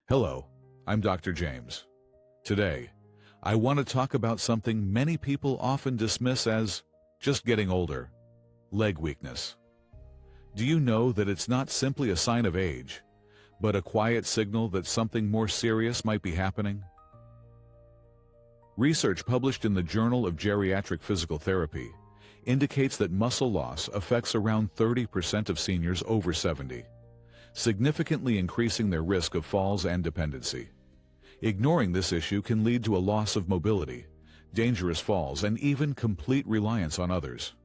Hello, I'm Dr. James. Today, I want to talk about something many people often dismiss as just getting older: leg weakness. Do you know that it's not simply a sign of age, but a quiet signal that something more serious might be happening? Research published in the Journal of Geriatric Physical Therapy indicates that muscle loss affects around 30% of seniors over 70, significantly increasing their risk of falls and dependency. Ignoring this issue can lead to a loss of mobility, dangerous falls, and even complete reliance on others.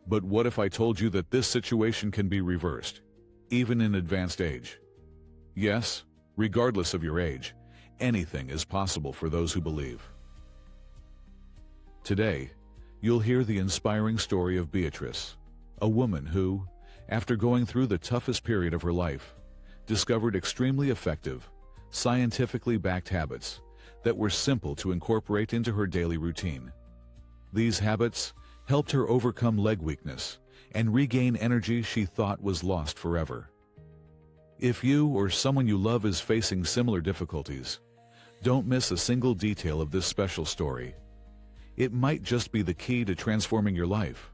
But what if I told you that this situation can be reversed, even in advanced age? Yes, regardless of your age, anything is possible for those who believe. Today, you'll hear the inspiring story of Beatrice, a woman who, after going through the toughest period of her life, discovered extremely effective, scientifically backed habits that were simple to incorporate into her daily routine. These habits helped her overcome leg weakness and regain energy she thought was lost forever. If you or someone you love is facing similar difficulties, don't miss a single detail of this special story. It might just be the key to transforming your life.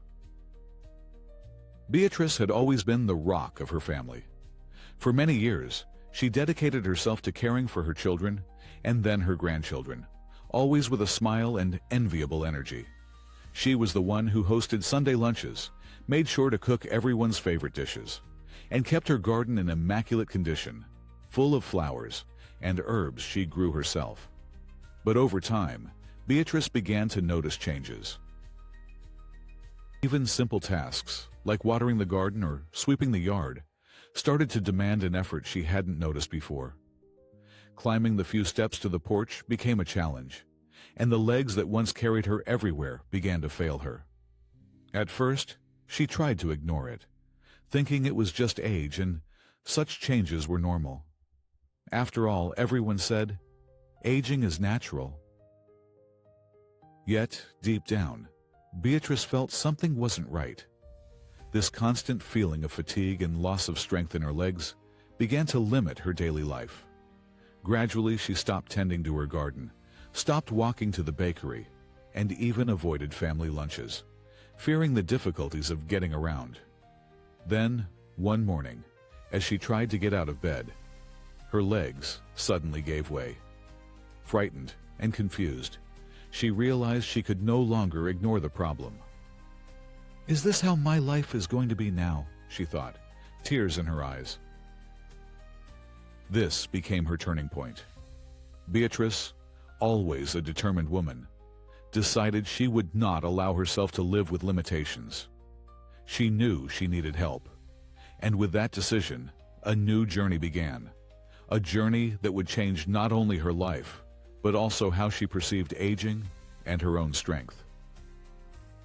Beatrice had always been the rock of her family. For many years, she dedicated herself to caring for her children and then her grandchildren, always with a smile and enviable energy. She was the one who hosted Sunday lunches, made sure to cook everyone's favorite dishes, and kept her garden in immaculate condition, full of flowers and herbs she grew herself. But over time, Beatrice began to notice changes. Even simple tasks, like watering the garden or sweeping the yard, started to demand an effort she hadn't noticed before. Climbing the few steps to the porch became a challenge, and the legs that once carried her everywhere began to fail her. At first, she tried to ignore it, thinking it was just age and such changes were normal. After all, everyone said, aging is natural. Yet, deep down, Beatrice felt something wasn't right. This constant feeling of fatigue and loss of strength in her legs began to limit her daily life. Gradually, she stopped tending to her garden, stopped walking to the bakery, and even avoided family lunches, fearing the difficulties of getting around. Then, one morning, as she tried to get out of bed, her legs suddenly gave way. Frightened and confused, she realized she could no longer ignore the problem. "Is this how my life is going to be now?" she thought, tears in her eyes. This became her turning point. Beatrice, always a determined woman, decided she would not allow herself to live with limitations. She knew she needed help, and with that decision, a new journey began. A journey that would change not only her life, but also how she perceived aging and her own strength.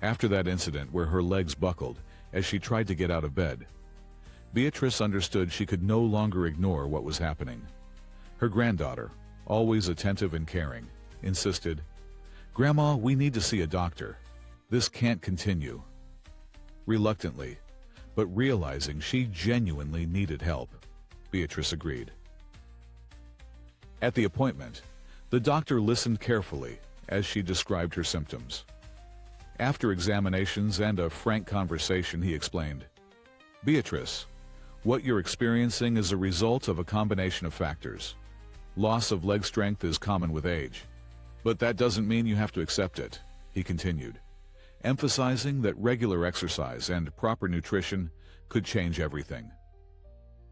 After that incident where her legs buckled as she tried to get out of bed, Beatrice understood she could no longer ignore what was happening. Her granddaughter, always attentive and caring, insisted, "Grandma, we need to see a doctor. This can't continue." Reluctantly, but realizing she genuinely needed help, Beatrice agreed. At the appointment, the doctor listened carefully as she described her symptoms. After examinations and a frank conversation, he explained, "Beatrice, what you're experiencing is a result of a combination of factors. Loss of leg strength is common with age, but that doesn't mean you have to accept it," he continued, emphasizing that regular exercise and proper nutrition could change everything.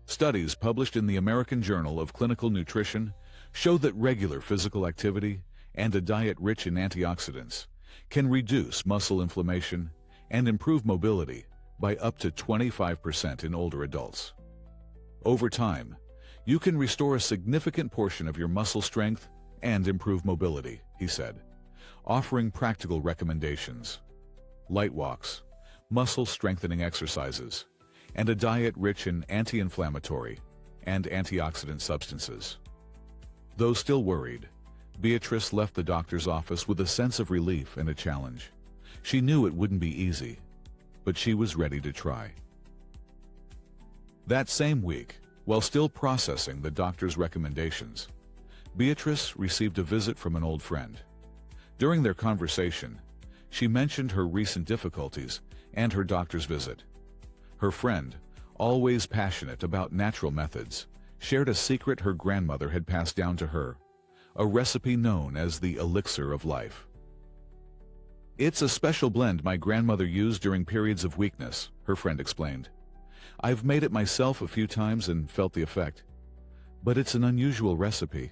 Studies published in the American Journal of Clinical Nutrition show that regular physical activity and a diet rich in antioxidants can reduce muscle inflammation and improve mobility by up to 25% in older adults. Over time, you can restore a significant portion of your muscle strength and improve mobility, he said, offering practical recommendations: light walks, muscle strengthening exercises, and a diet rich in anti-inflammatory and antioxidant substances. Though still worried, Beatrice left the doctor's office with a sense of relief and a challenge. She knew it wouldn't be easy, but she was ready to try. That same week, While still processing the doctor's recommendations, Beatrice received a visit from an old friend. During their conversation, she mentioned her recent difficulties and her doctor's visit. Her friend, always passionate about natural methods, shared a secret her grandmother had passed down to her, a recipe known as the elixir of life. "It's a special blend my grandmother used during periods of weakness," her friend explained. "I've made it myself a few times and felt the effect. But it's an unusual recipe.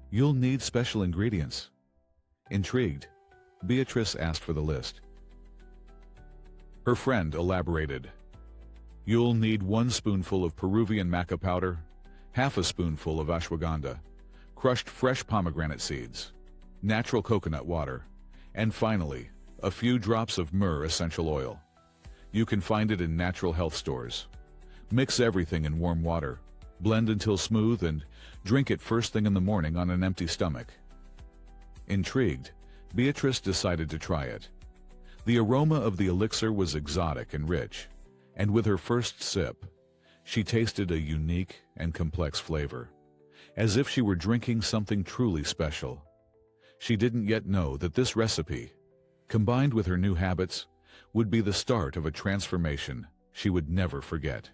You'll need special ingredients." Intrigued, Beatrice asked for the list. Her friend elaborated. "You'll need 1 spoonful of Peruvian maca powder, half a spoonful of ashwagandha, crushed fresh pomegranate seeds, natural coconut water, and finally, a few drops of myrrh essential oil. You can find it in natural health stores. Mix everything in warm water, blend until smooth, and drink it first thing in the morning on an empty stomach." Intrigued, Beatrice decided to try it. The aroma of the elixir was exotic and rich, and with her first sip, she tasted a unique and complex flavor, as if she were drinking something truly special. She didn't yet know that this recipe, combined with her new habits, would be the start of a transformation she would never forget.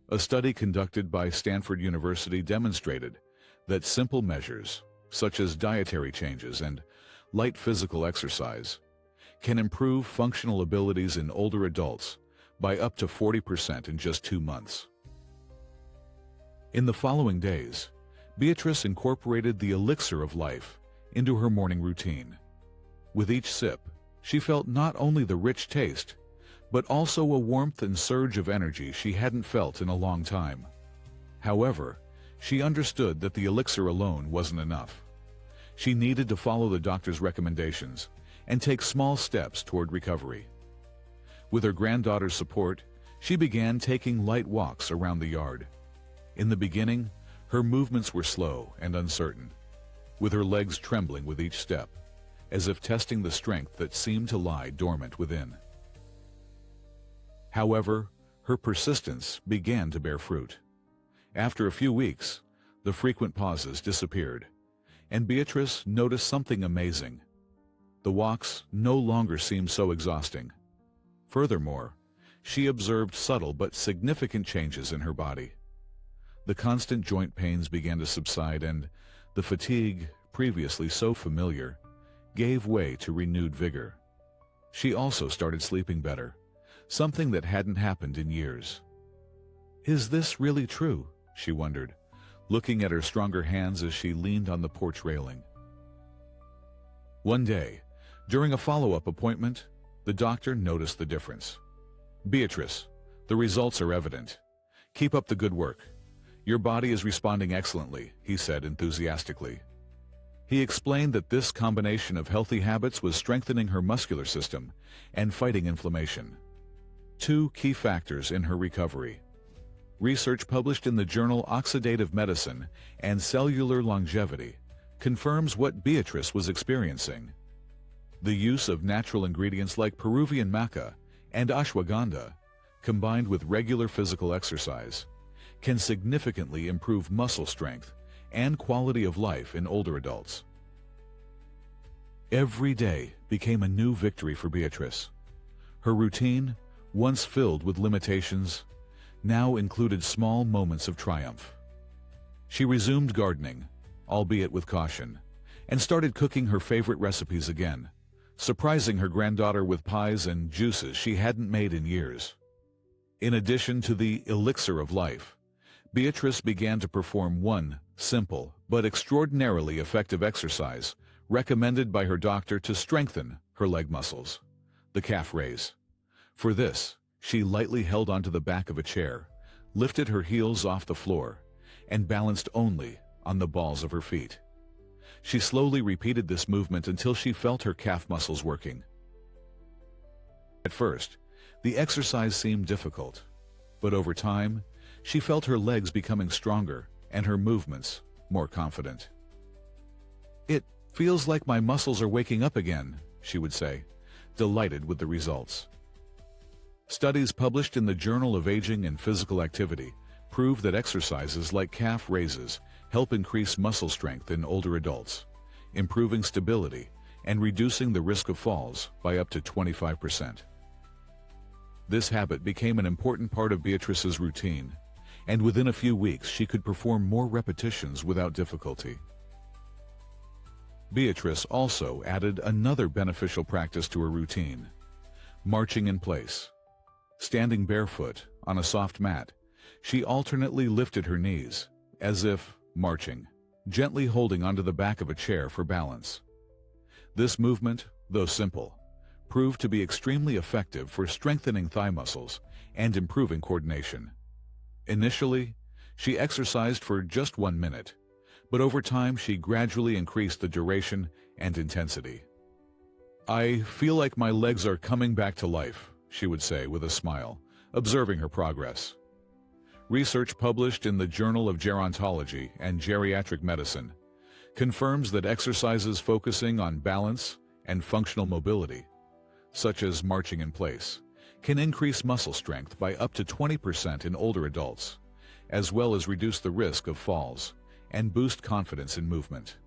A study conducted by Stanford University demonstrated that simple measures, such as dietary changes and light physical exercise, can improve functional abilities in older adults by up to 40% in just 2 months. In the following days, Beatrice incorporated the elixir of life into her morning routine. With each sip, she felt not only the rich taste, but also a warmth and surge of energy she hadn't felt in a long time. However, she understood that the elixir alone wasn't enough. She needed to follow the doctor's recommendations and take small steps toward recovery. With her granddaughter's support, she began taking light walks around the yard. In the beginning, her movements were slow and uncertain, with her legs trembling with each step, as if testing the strength that seemed to lie dormant within. However, her persistence began to bear fruit. After a few weeks, the frequent pauses disappeared, and Beatrice noticed something amazing. The walks no longer seemed so exhausting. Furthermore, she observed subtle but significant changes in her body. The constant joint pains began to subside, and the fatigue, previously so familiar, gave way to renewed vigor. She also started sleeping better, something that hadn't happened in years. "Is this really true?" she wondered, looking at her stronger hands as she leaned on the porch railing. One day, during a follow-up appointment, the doctor noticed the difference. "Beatrice, the results are evident. Keep up the good work. Your body is responding excellently," he said enthusiastically. He explained that this combination of healthy habits was strengthening her muscular system and fighting inflammation, 2 key factors in her recovery. Research published in the journal Oxidative Medicine and Cellular Longevity confirms what Beatrice was experiencing. The use of natural ingredients like Peruvian maca and ashwagandha, combined with regular physical exercise, can significantly improve muscle strength and quality of life in older adults. Every day became a new victory for Beatrice. Her routine, once filled with limitations, now included small moments of triumph. She resumed gardening, albeit with caution, and started cooking her favorite recipes again, surprising her granddaughter with pies and juices she hadn't made in years. In addition to the elixir of life, Beatrice began to perform one simple but extraordinarily effective exercise recommended by her doctor to strengthen her leg muscles: the calf raise. For this, she lightly held onto the back of a chair, lifted her heels off the floor, and balanced only on the balls of her feet. She slowly repeated this movement until she felt her calf muscles working. At first, the exercise seemed difficult, but over time, she felt her legs becoming stronger and her movements more confident. "It feels like my muscles are waking up again," she would say, delighted with the results. Studies published in the Journal of Aging and Physical Activity prove that exercises like calf raises help increase muscle strength in older adults, improving stability and reducing the risk of falls by up to 25%. This habit became an important part of Beatrice's routine, and within a few weeks she could perform more repetitions without difficulty. Beatrice also added another beneficial practice to her routine: marching in place. Standing barefoot on a soft mat, she alternately lifted her knees, as if marching, gently holding onto the back of a chair for balance. This movement, though simple, proved to be extremely effective for strengthening thigh muscles and improving coordination. Initially, she exercised for just 1 minute, but over time she gradually increased the duration and intensity. "I feel like my legs are coming back to life," she would say with a smile, observing her progress. Research published in the Journal of Gerontology and Geriatric Medicine confirms that exercises focusing on balance and functional mobility, such as marching in place, can increase muscle strength by up to 20% in older adults, as well as reduce the risk of falls and boost confidence in movement.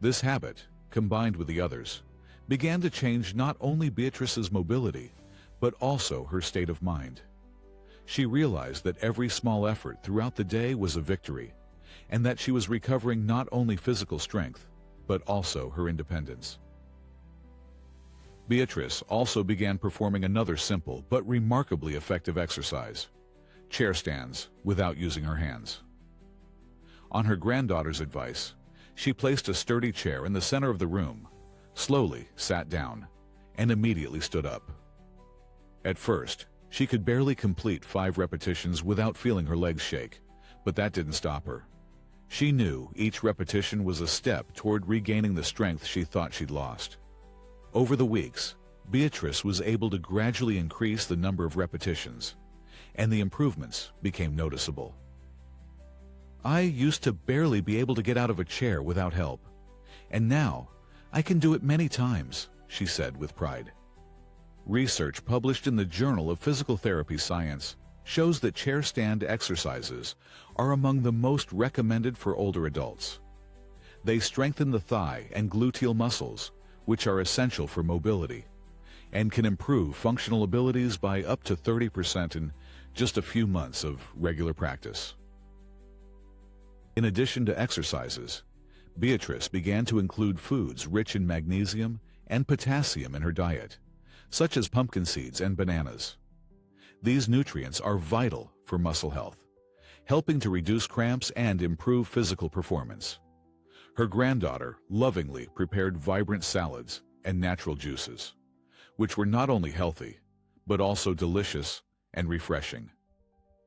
This habit, combined with the others, began to change not only Beatrice's mobility, but also her state of mind. She realized that every small effort throughout the day was a victory, and that she was recovering not only physical strength, but also her independence. Beatrice also began performing another simple but remarkably effective exercise: chair stands without using her hands. On her granddaughter's advice, she placed a sturdy chair in the center of the room, slowly sat down, and immediately stood up. At first, she could barely complete 5 repetitions without feeling her legs shake, but that didn't stop her. She knew each repetition was a step toward regaining the strength she thought she'd lost. Over the weeks, Beatrice was able to gradually increase the number of repetitions, and the improvements became noticeable. "I used to barely be able to get out of a chair without help, and now I can do it many times," she said with pride. Research published in the Journal of Physical Therapy Science shows that chair stand exercises are among the most recommended for older adults. They strengthen the thigh and gluteal muscles, which are essential for mobility, and can improve functional abilities by up to 30% in just a few months of regular practice. In addition to exercises, Beatrice began to include foods rich in magnesium and potassium in her diet, such as pumpkin seeds and bananas. These nutrients are vital for muscle health, helping to reduce cramps and improve physical performance. Her granddaughter lovingly prepared vibrant salads and natural juices, which were not only healthy, but also delicious and refreshing.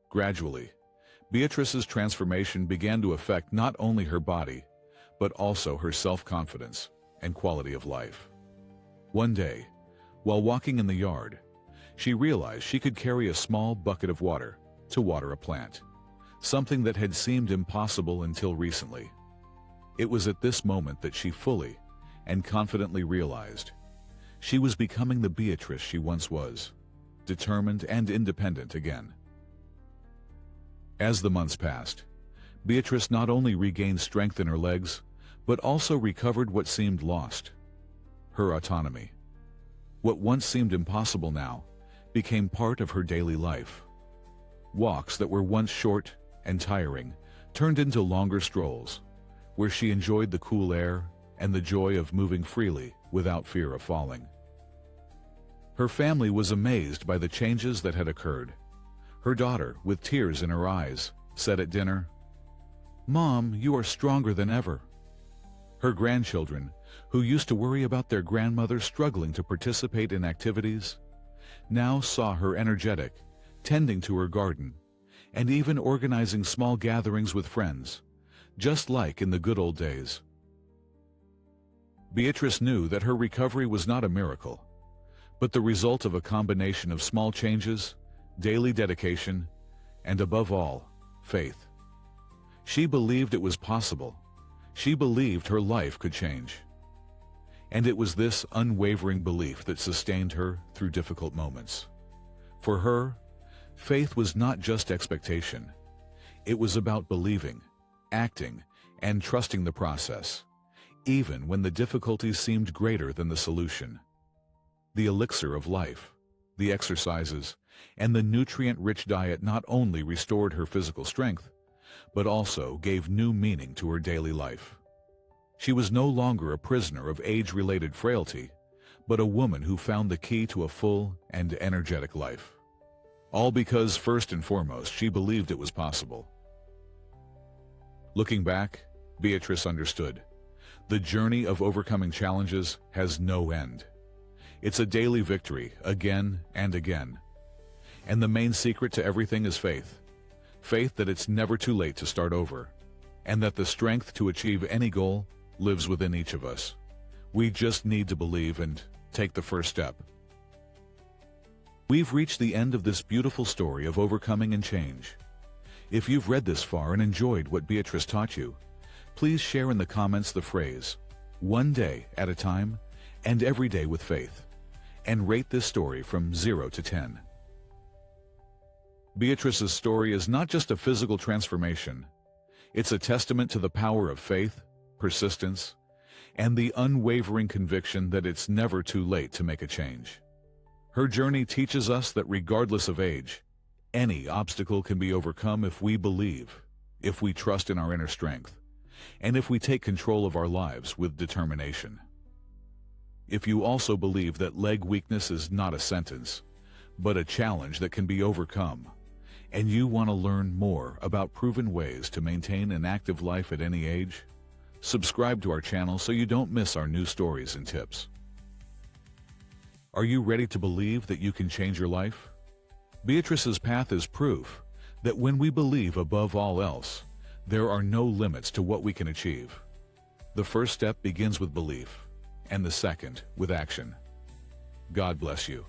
Gradually, Beatrice's transformation began to affect not only her body, but also her self-confidence and quality of life. One day, while walking in the yard, she realized she could carry a small bucket of water to water a plant, something that had seemed impossible until recently. It was at this moment that she fully and confidently realized she was becoming the Beatrice she once was, determined and independent again. As the months passed, Beatrice not only regained strength in her legs, but also recovered what seemed lost: her autonomy. What once seemed impossible now became part of her daily life. Walks that were once short and tiring turned into longer strolls, where she enjoyed the cool air and the joy of moving freely without fear of falling. Her family was amazed by the changes that had occurred. Her daughter, with tears in her eyes, said at dinner, "Mom, you are stronger than ever." Her grandchildren, who used to worry about their grandmother struggling to participate in activities, now saw her energetic, tending to her garden, and even organizing small gatherings with friends, just like in the good old days. Beatrice knew that her recovery was not a miracle, but the result of a combination of small changes, daily dedication, and above all, faith. She believed it was possible. She believed her life could change. And it was this unwavering belief that sustained her through difficult moments. For her, faith was not just expectation, It was about believing, acting, and trusting the process, even when the difficulties seemed greater than the solution. The elixir of life, the exercises, and the nutrient-rich diet not only restored her physical strength, but also gave new meaning to her daily life. She was no longer a prisoner of age-related frailty, but a woman who found the key to a full and energetic life. All because, first and foremost, she believed it was possible. Looking back, Beatrice understood. The journey of overcoming challenges has no end. It's a daily victory, again and again. And the main secret to everything is faith. Faith that it's never too late to start over, and that the strength to achieve any goal lives within each of us. We just need to believe and take the first step. We've reached the end of this beautiful story of overcoming and change. If you've read this far and enjoyed what Beatrice taught you, please share in the comments the phrase, "One day at a time and every day with faith," and rate this story from 0 to 10. Beatrice's story is not just a physical transformation. It's a testament to the power of faith, persistence, and the unwavering conviction that it's never too late to make a change. Her journey teaches us that regardless of age, any obstacle can be overcome if we believe, if we trust in our inner strength, and if we take control of our lives with determination. If you also believe that leg weakness is not a sentence, but a challenge that can be overcome, and you want to learn more about proven ways to maintain an active life at any age, subscribe to our channel so you don't miss our new stories and tips. Are you ready to believe that you can change your life? Beatrice's path is proof that when we believe above all else, there are no limits to what we can achieve. The first step begins with belief, and the second with action. God bless you.